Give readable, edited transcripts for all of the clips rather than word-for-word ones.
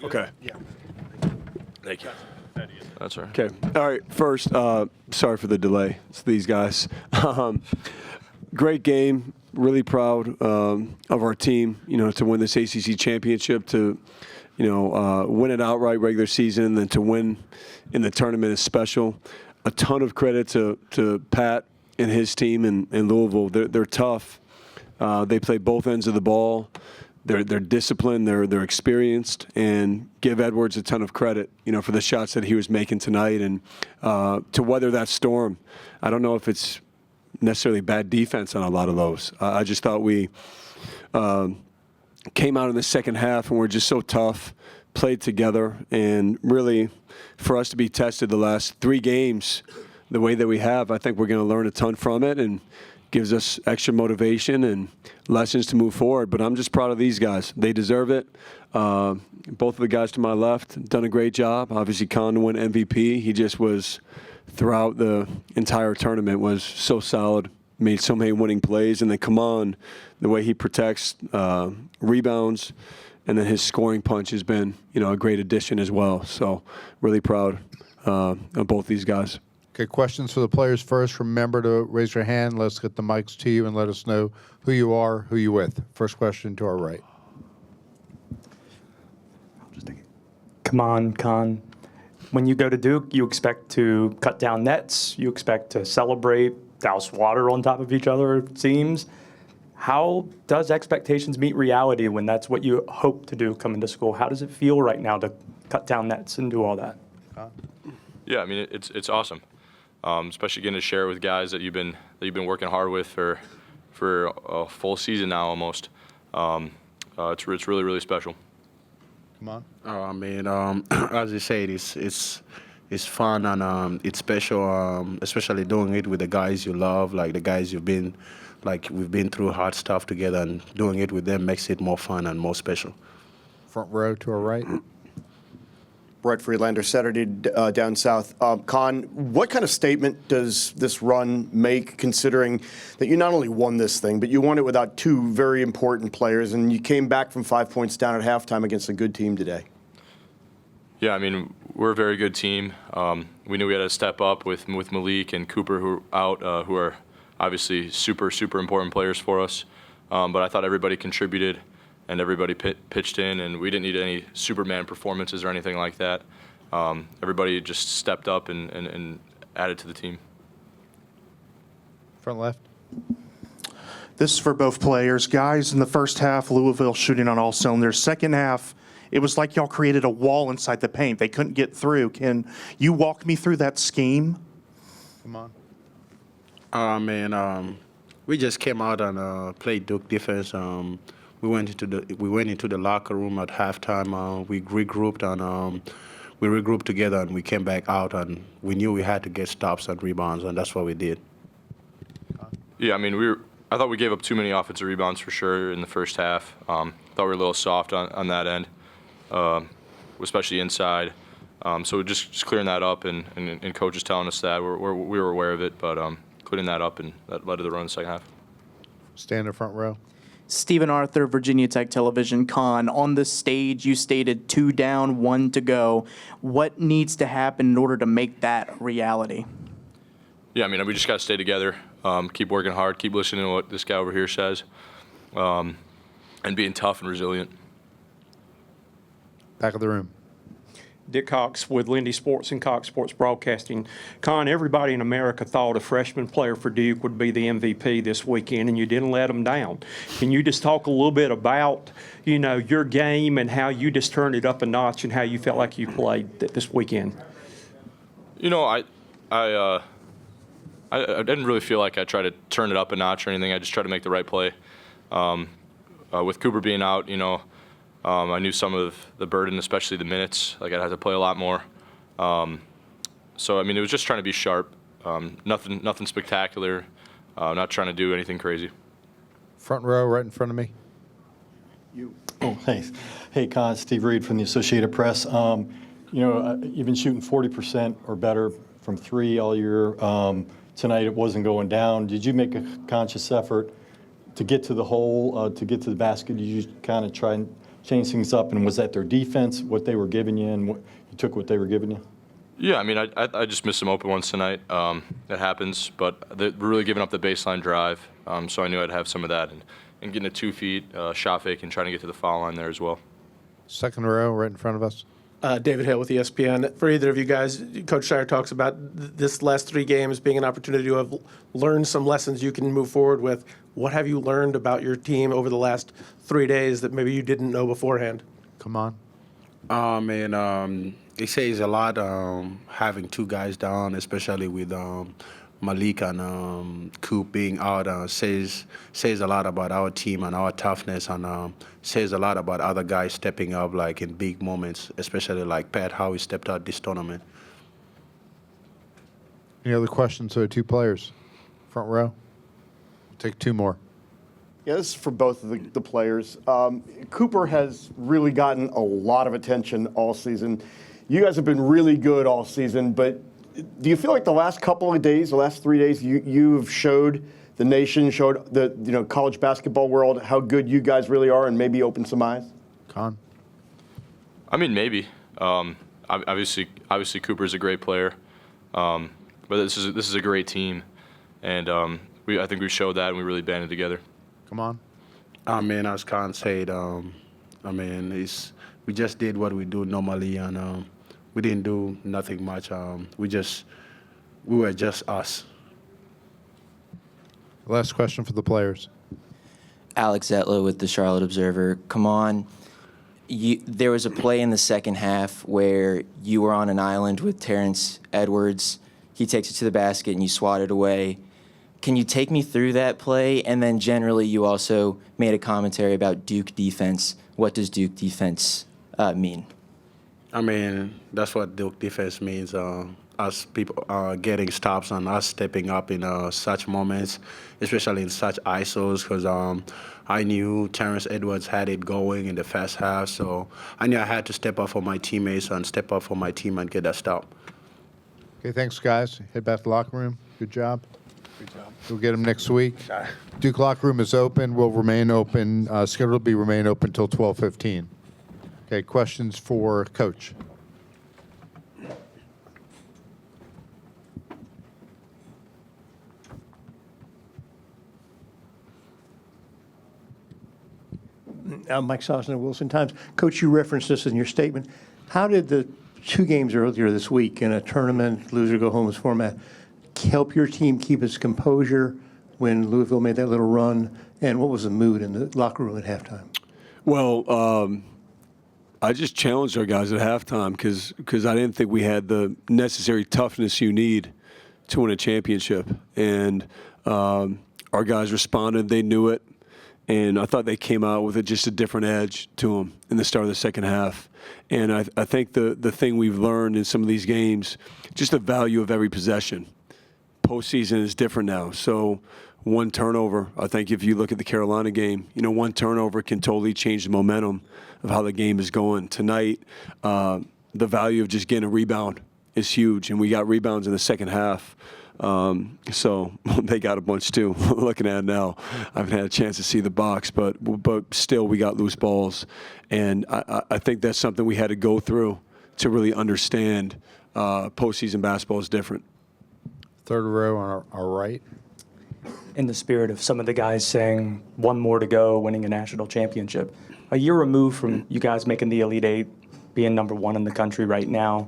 Okay. Yeah. Thank you. That's right. Okay. All right. First, sorry for the delay. It's these guys. Great game. Really proud of our team, to win this ACC championship, to, win it outright regular season, and to win in the tournament is special. A ton of credit to Pat and his team in Louisville. They're tough. They play both ends of the ball. They're disciplined. They're experienced, and give Edwards a ton of credit, for the shots that he was making tonight, and to weather that storm. I don't know if it's necessarily bad defense on a lot of those. I just thought we came out in the second half and we're just so tough, played together, and really for us to be tested the last 3 games the way that we have, I think we're going to learn a ton from it and gives us extra motivation and lessons to move forward. But I'm just proud of these guys. They deserve it. Both of the guys to my left done a great job. Obviously, Con won MVP. He just was, throughout the entire tournament, was so solid, made so many winning plays. And then Kaman, the way he protects rebounds, and then his scoring punch has been, a great addition as well. So really proud of both these guys. Okay, questions for the players first. Remember to raise your hand. Let's get the mics to you and let us know who you are, who you're with. First question to our right. Come on, Con. When you go to Duke, you expect to cut down nets. You expect to celebrate, douse water on top of each other, it seems. How does expectations meet reality when that's what you hope to do coming to school? How does it feel right now to cut down nets and do all that? Yeah, I mean it's awesome, especially getting to share it with guys that you've been working hard with for a full season now almost. It's really, really special. Come on. Oh, I mean, as you said, it's fun and it's special, especially doing it with the guys you love, like the guys we've been through hard stuff together, and doing it with them makes it more fun and more special. Front row to our right. Brett Freelander, Saturday Down South. Con, what kind of statement does this run make, considering that you not only won this thing, but you won it without 2 very important players, and you came back from 5 points down at halftime against a good team today? Yeah, I mean, we're a very good team. We knew we had to step up with Malik and Cooper, who are out, who are obviously super, super important players for us. But I thought everybody contributed and everybody pitched in, and we didn't need any Superman performances or anything like that. Everybody just stepped up and added to the team. Front left. This is for both players. Guys, in the first half, Louisville shooting on all cylinders. Second half, it was like y'all created a wall inside the paint. They couldn't get through. Can you walk me through that scheme? Come on. We just came out and played Duke defense. We went into the locker room at halftime. We regrouped together, and we came back out, and we knew we had to get stops and rebounds, and that's what we did. Yeah, I mean, I thought we gave up too many offensive rebounds for sure in the first half. Thought we were a little soft on that end, especially inside. So we're just clearing that up, and coaches telling us that we were aware of it, but clearing that up, and that led to the run in the second half. Stand in front row. Stephen Arthur, Virginia Tech Television. Con, on the stage, you stated 2 down, 1 to go. What needs to happen in order to make that reality? Yeah, I mean, we just got to stay together, keep working hard, keep listening to what this guy over here says, and being tough and resilient. Back of the room. Dick Cox with Lindy Sports and Cox Sports Broadcasting. Con, everybody in America thought a freshman player for Duke would be the MVP this weekend, and you didn't let them down. Can you just talk a little bit about, your game and how you just turned it up a notch and how you felt like you played this weekend? I didn't really feel like I tried to turn it up a notch or anything. I just tried to make the right play. With Cooper being out, I knew some of the burden, especially the minutes. Like, I had to play a lot more. So, I mean, it was just trying to be sharp. Nothing spectacular. Not trying to do anything crazy. Front row, right in front of me. You. Oh, thanks. Hey, Con, Steve Reed from the Associated Press. You've been shooting 40% or better from 3 all year. Tonight it wasn't going down. Did you make a conscious effort to get to the hole, to get to the basket, you just kind of try and change things up? And was that their defense, what they were giving you, and you took what they were giving you? Yeah, I mean, I just missed some open ones tonight. That happens, but they're really giving up the baseline drive, so I knew I'd have some of that. And getting a 2 feet shot fake and trying to get to the foul line there as well. Second row, right in front of us. David Hale with ESPN. For either of you guys, Coach Scheyer talks about this last 3 games being an opportunity to have learned some lessons you can move forward with. What have you learned about your team over the last 3 days that maybe you didn't know beforehand? Come on. It says a lot having 2 guys down, especially with Malik and Coop being out. Says a lot about our team and our toughness, and says a lot about other guys stepping up, like in big moments, especially like Pat, how he stepped out this tournament. Any other questions? So 2 players. Front row. Take 2 more. Yeah, this is for both of the players. Cooper has really gotten a lot of attention all season. You guys have been really good all season, but do you feel like the last couple of days, the last 3 days, you've showed the nation, showed the college basketball world how good you guys really are, and maybe opened some eyes? Con. I mean, maybe. Obviously, Cooper's a great player, but this is a great team, and I think we showed that, and we really banded together. Come on. As Khan said, we just did what we do normally, and we didn't do nothing much. We were just us. Last question for the players. Alex Zetler with the Charlotte Observer. Come on. There was a play in the second half where you were on an island with Terrence Edwards. He takes it to the basket and you swat it away. Can you take me through that play? And then generally you also made a commentary about Duke defense. What does Duke defense mean? That's what Duke defense means. Us people getting stops and us stepping up in such moments, especially in such ISOs, because I knew Terrence Edwards had it going in the first half, so I knew I had to step up for my teammates and step up for my team and get that stop. Okay, thanks, guys. Head back to the locker room. Good job. We'll get them next week. Duke locker room is open. Will remain open. Scheduled to remain open until 12:15. Okay, questions for Coach? Mike Sosner, Wilson Times. Coach, you referenced this in your statement. How did the 2 games earlier this week in a tournament, loser-go-homes format, help your team keep its composure when Louisville made that little run? And what was the mood in the locker room at halftime? Well, I just challenged our guys at halftime because I didn't think we had the necessary toughness you need to win a championship. And our guys responded. They knew it. And I thought they came out with just a different edge to them in the start of the second half. And I think the thing we've learned in some of these games, just the value of every possession. Postseason is different now. So one turnover, I think if you look at the Carolina game, one turnover can totally change the momentum of how the game is going. Tonight, the value of just getting a rebound is huge. And we got rebounds in the second half. So they got a bunch too. Looking at it now, I haven't had a chance to see the box, but still we got loose balls, and I think that's something we had to go through to really understand postseason basketball is different. Third row on our right. In the spirit of some of the guys saying 1 more to go, winning a national championship, a year removed from you guys making the Elite Eight, being number 1 in the country right now,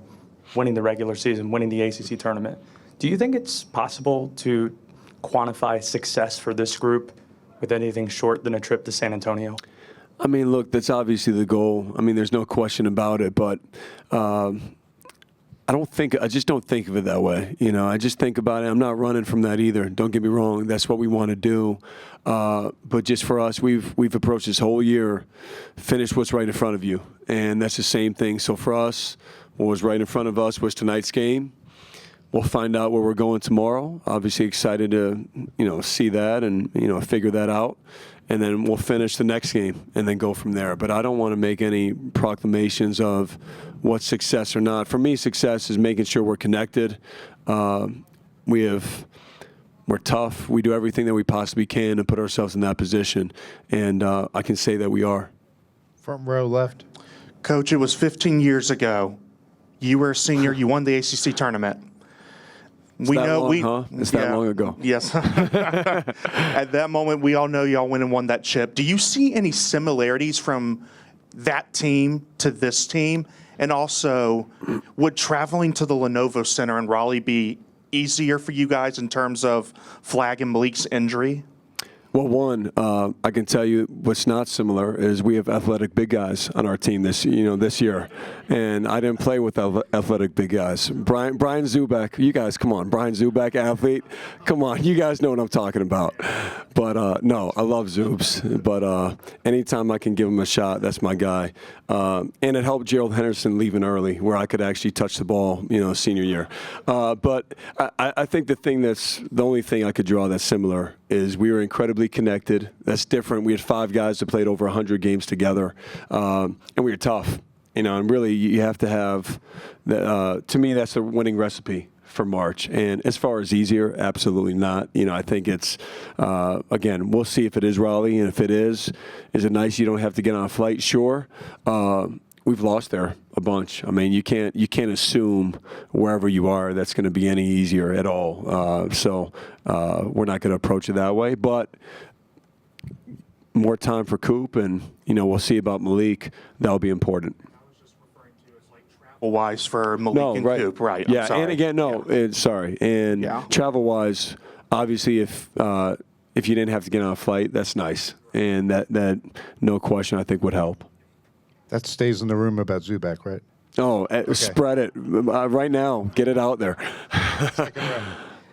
winning the regular season, winning the ACC tournament. Do you think it's possible to quantify success for this group with anything short than a trip to San Antonio? Look, that's obviously the goal. There's no question about it, but I just don't think of it that way. I just think about it. I'm not running from that either. Don't get me wrong. That's what we want to do. But just for us, we've approached this whole year, finish what's right in front of you. And that's the same thing. So for us, what was right in front of us was tonight's game. We'll find out where we're going tomorrow. Obviously excited to, see that and, figure that out. And then we'll finish the next game and then go from there. But I don't want to make any proclamations of what's success or not. For me, success is making sure we're connected. We have We're tough. We do everything that we possibly can to put ourselves in that position, and I can say that we are. Front row left. Coach, it was 15 years ago. You were a senior. You won the ACC tournament. It's that long ago. Yes. At that moment, we all know y'all went and won that chip. Do you see any similarities from that team to this team? And also, would traveling to the Lenovo Center in Raleigh be easier for you guys in terms of Flag and Malik's injury? Well, one, I can tell you what's not similar is we have athletic big guys on our team this year, and I didn't play with athletic big guys. Brian Zubak, you guys, come on, Brian Zubak, athlete, come on, you guys know what I'm talking about. But no, I love Zubs, but anytime I can give him a shot, that's my guy. And it helped Gerald Henderson leaving early, where I could actually touch the ball, senior year. But I think the only thing I could draw that's similar is we were incredibly connected. That's different. We had 5 guys that played over 100 games together, and we were tough. And really, you have to have. To me, that's a winning recipe for March. And as far as easier, absolutely not. I think it's again, we'll see if it is Raleigh, and if it is it nice? You don't have to get on a flight. Sure. We've lost there a bunch. I mean, you can't assume wherever you are that's going to be any easier at all. So we're not going to approach it that way. But more time for Coop, and we'll see about Malik. That'll be important. I was just referring to as like travel-wise for Malik and Coop, right? Yeah, I'm sorry. and again, sorry. And travel-wise, obviously, if you didn't have to get on a flight, that's nice, and that no question I think would help. That stays in the room about Zubak, right? Oh, Spread it right now. Get it out there.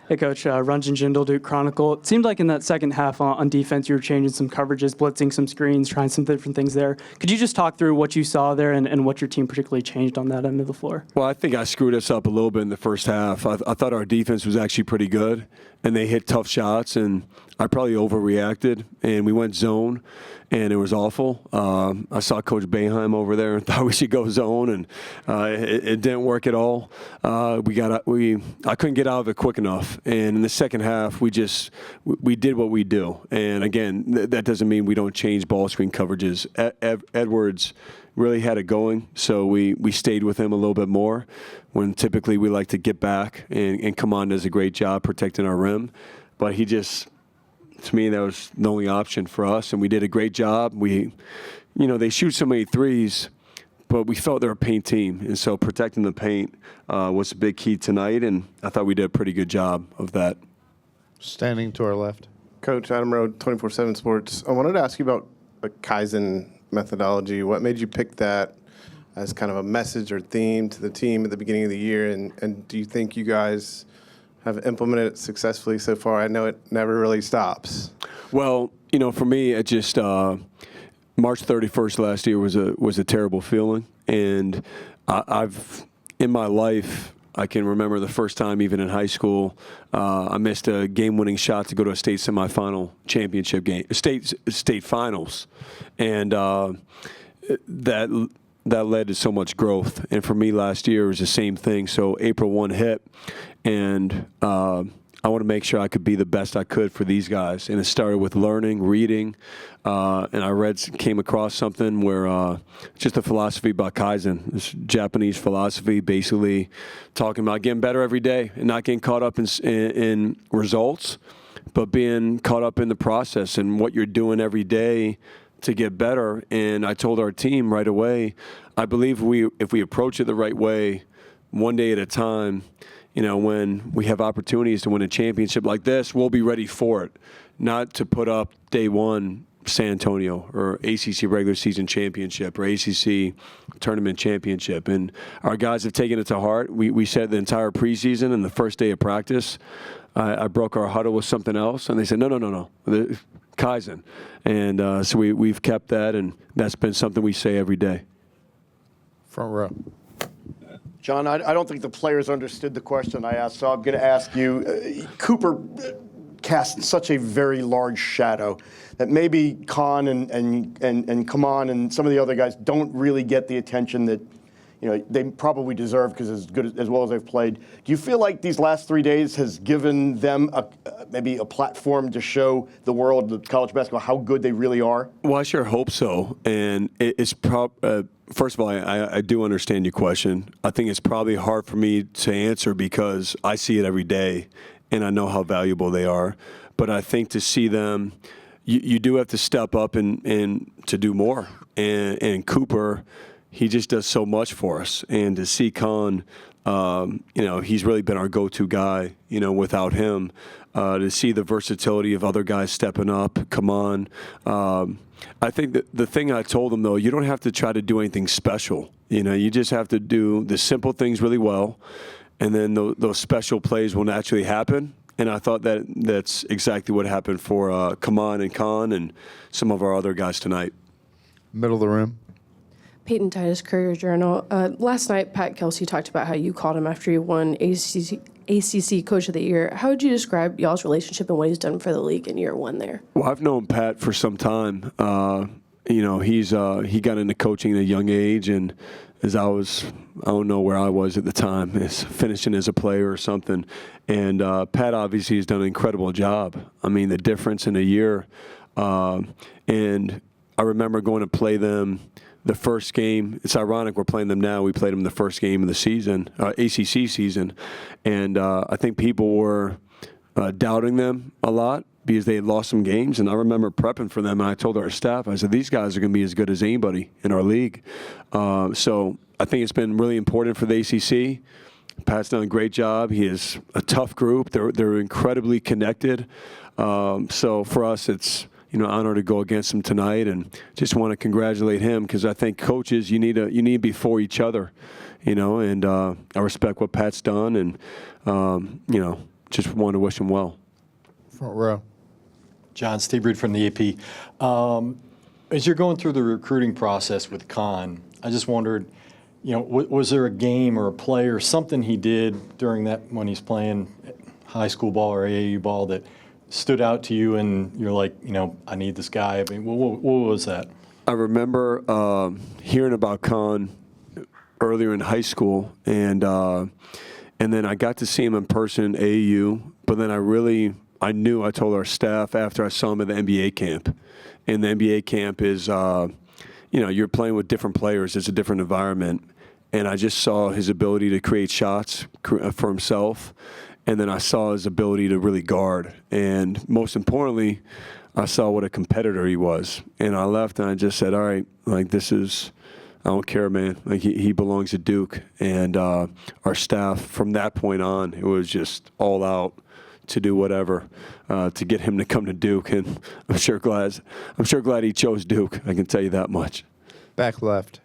Hey, Coach. Ranjan Jindal, Duke Chronicle. It seemed like in that second half on defense, you were changing some coverages, blitzing some screens, trying some different things there. Could you just talk through what you saw there and what your team particularly changed on that end of the floor? Well, I think I screwed us up a little bit in the first half. I thought our defense was actually pretty good, and they hit tough shots, and I probably overreacted, and we went zone, and it was awful. I saw Coach Boeheim over there and thought we should go zone, and it didn't work at all. I couldn't get out of it quick enough, and in the second half, we did what we do. And again, that doesn't mean we don't change ball screen coverages. Edwards really had it going, so we stayed with him a little bit more, when typically we like to get back, and Kaman does a great job protecting our rim. But he just, to me, that was the only option for us, and we did a great job. They shoot so many threes, but we felt they're a paint team, and so protecting the paint was a big key tonight, and I thought we did a pretty good job of that. Standing to our left. Coach Adam Rowe, 24/7 Sports. I wanted to ask you about the Kaizen methodology. What made you pick that as kind of a message or theme to the team at the beginning of the year, and do you think you guys have implemented it successfully so far? I know it never really stops. Well, for me, it just March 31st last year was a terrible feeling, and I've in my life I can remember the first time, even in high school, I missed a game-winning shot to go to a state semifinal championship game, state finals, and that led to so much growth. And for me, last year was the same thing. So April 1 hit, and I want to make sure I could be the best I could for these guys. And it started with learning, reading, and I came across something where just a philosophy about Kaizen, this Japanese philosophy, basically talking about getting better every day and not getting caught up in results, but being caught up in the process and what you're doing every day to get better. And I told our team right away, I believe if we approach it the right way, one day at a time, when we have opportunities to win a championship like this, we'll be ready for it, not to put up day one San Antonio or ACC regular season championship or ACC tournament championship. And our guys have taken it to heart. We said the entire preseason and the first day of practice, I broke our huddle with something else, and they said, no, Kaizen. And so we've kept that, and that's been something we say every day. Front row. John, I don't think the players understood the question I asked, so I'm going to ask you. Cooper cast such a very large shadow that maybe Khan and Kaman and some of the other guys don't really get the attention that they probably deserve because as well as they've played. Do you feel like these last 3 days has given them maybe a platform to show the world, the college basketball, how good they really are? Well, I sure hope so. And it's first of all, I do understand your question. I think it's probably hard for me to answer because I see it every day, and I know how valuable they are. But I think to see them, you do have to step up and to do more. And Cooper, he just does so much for us. And to see Con, he's really been our go-to guy, without him. To see the versatility of other guys stepping up, come on. I think that the thing I told him, though, you don't have to try to do anything special. You just have to do the simple things really well, and then those special plays will naturally happen. And I thought that's exactly what happened for Kaman and Con and some of our other guys tonight. Middle of the room. Peyton Titus, Courier-Journal. Last night, Pat Kelsey talked about how you called him after you won ACC Coach of the Year. How would you describe y'all's relationship and what he's done for the league in year one there? Well, I've known Pat for some time. He got into coaching at a young age, and I don't know where I was at the time, finishing as a player or something. And Pat obviously has done an incredible job. I mean, the difference in a year. And I remember going to play them the first game. It's ironic we're playing them now. We played them the first game of the season, ACC season. And I think people were doubting them a lot because they had lost some games. And I remember prepping for them, and I told our staff, I said, these guys are going to be as good as anybody in our league. So I think it's been really important for the ACC. Pat's done a great job. He is a tough group. They're incredibly connected. So for us, it's honor to go against them tonight, and just want to congratulate him because I think coaches, you need to be for each other, and I respect what Pat's done, and just want to wish him well. Front row. John, Steve Reed from the AP. As you're going through the recruiting process with Con, I just wondered, was there a game or a play or something he did during that when he's playing high school ball or AAU ball that stood out to you and you're like, I need this guy? I mean, what was that? I remember hearing about Con earlier in high school, and then I got to see him in person in AAU, but then I told our staff after I saw him at the NBA camp. And the NBA camp is, you're playing with different players. It's a different environment. And I just saw his ability to create shots for himself. And then I saw his ability to really guard. And most importantly, I saw what a competitor he was. And I left and I just said, all right, I don't care, man. He belongs at Duke. And our staff, from that point on, it was just all out to do whatever to get him to come to Duke. And I'm sure glad he chose Duke. I can tell you that much. Back left.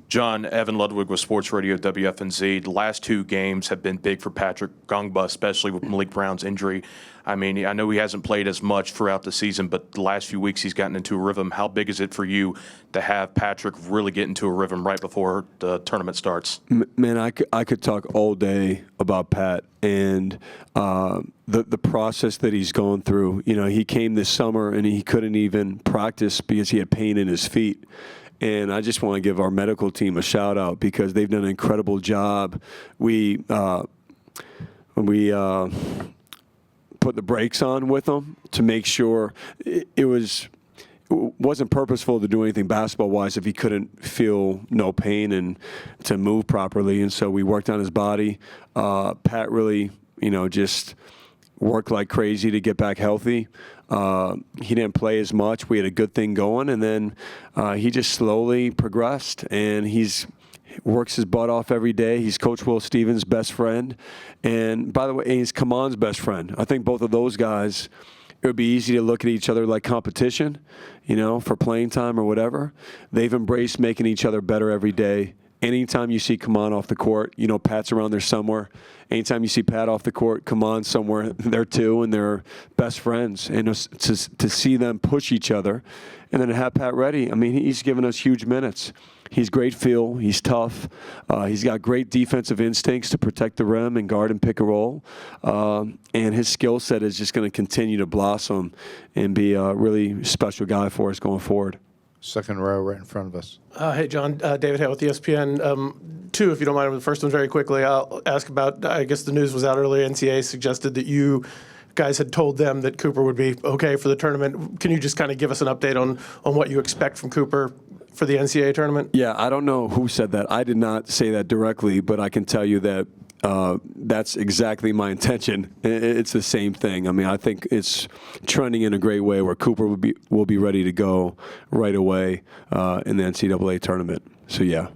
John, Evan Ludwig with Sports Radio WFNZ. The last two games have been big for Patrick Gungba, especially with Malik Brown's injury. I mean, I know he hasn't played as much throughout the season, but the last few weeks he's gotten into a rhythm. How big is it for you to have Patrick really get into a rhythm right before the tournament starts? Man, I could talk all day about Pat and the process that he's going through. He came this summer and he couldn't even practice because he had pain in his feet. And I just want to give our medical team a shout out because they've done an incredible job. We put the brakes on with him to make sure it wasn't purposeful to do anything basketball-wise if he couldn't feel no pain and to move properly. And so we worked on his body. Pat really, just worked like crazy to get back healthy. He didn't play as much. We had a good thing going, and then he just slowly progressed, and he's works his butt off every day. He's Coach Will Stevens' best friend, and by the way, he's Kaman's best friend. I think both of those guys, it would be easy to look at each other like competition, for playing time or whatever. They've embraced making each other better every day. Anytime you see Kaman off the court, Pat's around there somewhere. Anytime you see Pat off the court, Kaman's somewhere there too, and they're best friends. And to see them push each other, and then to have Pat ready, I mean, he's given us huge minutes. He's great feel. He's tough. He's got great defensive instincts to protect the rim and guard and pick and roll. And his skill set is just going to continue to blossom and be a really special guy for us going forward. Second row right in front of us. Hey, John. David Hale with ESPN. Two, if you don't mind. The first one very quickly. I'll ask about, I guess the news was out earlier. NCAA suggested that you guys had told them that Cooper would be okay for the tournament. Can you just kind of give us an update on what you expect from Cooper for the NCAA tournament? Yeah, I don't know who said that. I did not say that directly, but I can tell you that that's exactly my intention. It's the same thing. I mean, I think it's trending in a great way where Cooper will be ready to go right away in the NCAA tournament. So, yeah.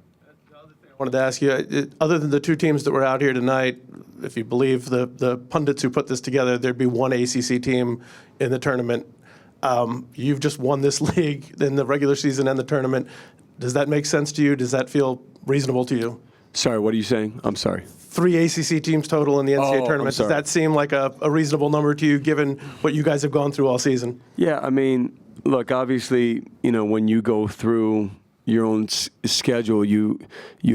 I wanted to ask you, other than the two teams that were out here tonight, if you believe the pundits who put this together, there'd be one ACC team in the tournament. You've just won this league in the regular season and the tournament. Does that make sense to you? Does that feel reasonable to you? Sorry, what are you saying? I'm sorry. 3 ACC teams total in the NCAA tournament. Does that seem like a reasonable number to you, given what you guys have gone through all season? Yeah, I mean, look, obviously, when you go through your own schedule, you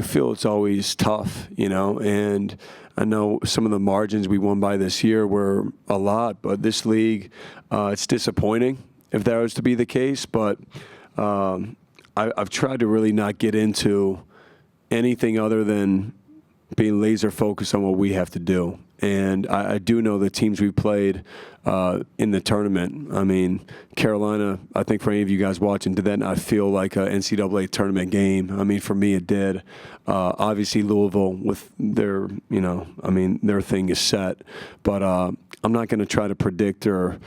feel it's always tough, and I know some of the margins we won by this year were a lot, but this league, it's disappointing if that was to be the case, but I've tried to really not get into anything other than being laser focused on what we have to do. And I do know the teams we played in the tournament. I mean, Carolina, I think for any of you guys watching, did that not feel like an NCAA tournament game? I mean, for me, it did. Obviously, Louisville with their, their thing is set. But I'm not going to try to predict or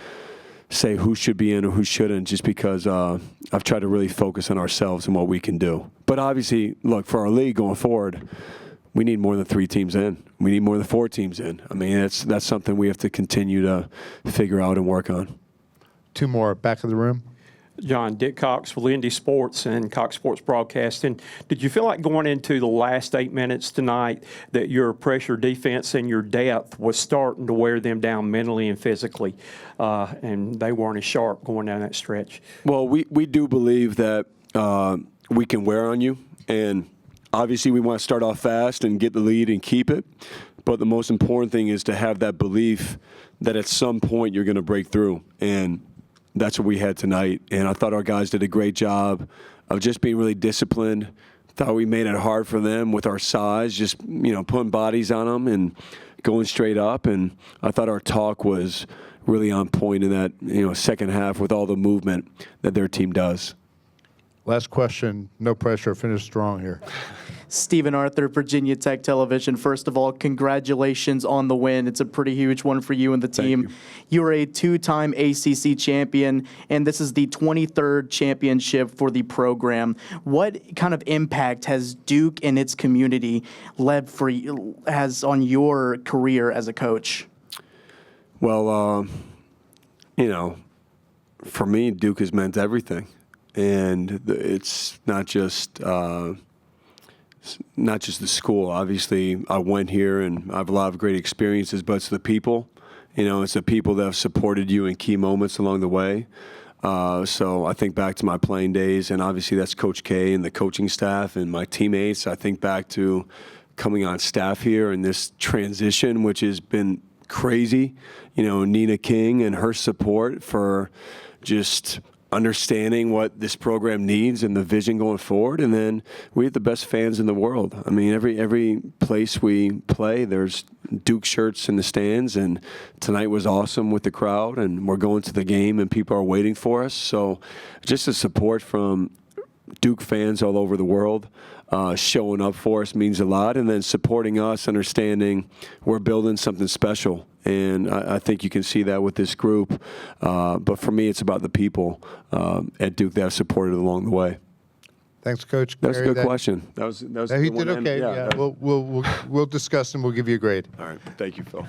say who should be in or who shouldn't, just because I've tried to really focus on ourselves and what we can do. But obviously, look, for our league going forward, we need more than 3 teams in. We need more than 4 teams in. I mean, that's something we have to continue to figure out and work on. 2 more, back of the room. John, Dick Cox with Indy Sports and Cox Sports Broadcasting. Did you feel like going into the last 8 minutes tonight that your pressure defense and your depth was starting to wear them down mentally and physically, and they weren't as sharp going down that stretch? Well, we do believe that we can wear on you, and obviously we want to start off fast and get the lead and keep it, but the most important thing is to have that belief that at some point you're going to break through, and that's what we had tonight. And I thought our guys did a great job of just being really disciplined. Thought we made it hard for them with our size, just putting bodies on them and going straight up. And I thought our talk was really on point in that second half with all the movement that their team does. Last question, no pressure, finish strong here. Stephen Arthur, Virginia Tech Television. First of all, congratulations on the win. It's a pretty huge one for you and the team. You are a 2-time ACC champion, and this is the 23rd championship for the program. What kind of impact has Duke and its community has on your career as a coach? Well, for me, Duke has meant everything. And it's not just the school. Obviously, I went here and I have a lot of great experiences, but it's the people. It's the people that have supported you in key moments along the way. So I think back to my playing days, and obviously that's Coach K and the coaching staff and my teammates. I think back to coming on staff here and this transition, which has been crazy. Nina King and her support for just understanding what this program needs and the vision going forward. And then we have the best fans in the world. I mean, every place we play, there's Duke shirts in the stands, and tonight was awesome with the crowd, and we're going to the game and people are waiting for us. So just the support from Duke fans all over the world showing up for us means a lot, and then supporting us, understanding we're building something special. And I think you can see that with this group. But for me, it's about the people at Duke that have supported along the way. Thanks, Coach. That was a good question. That was a He good did one. okay. Yeah. We'll discuss and we'll give you a grade. All right. Thank you, Phil.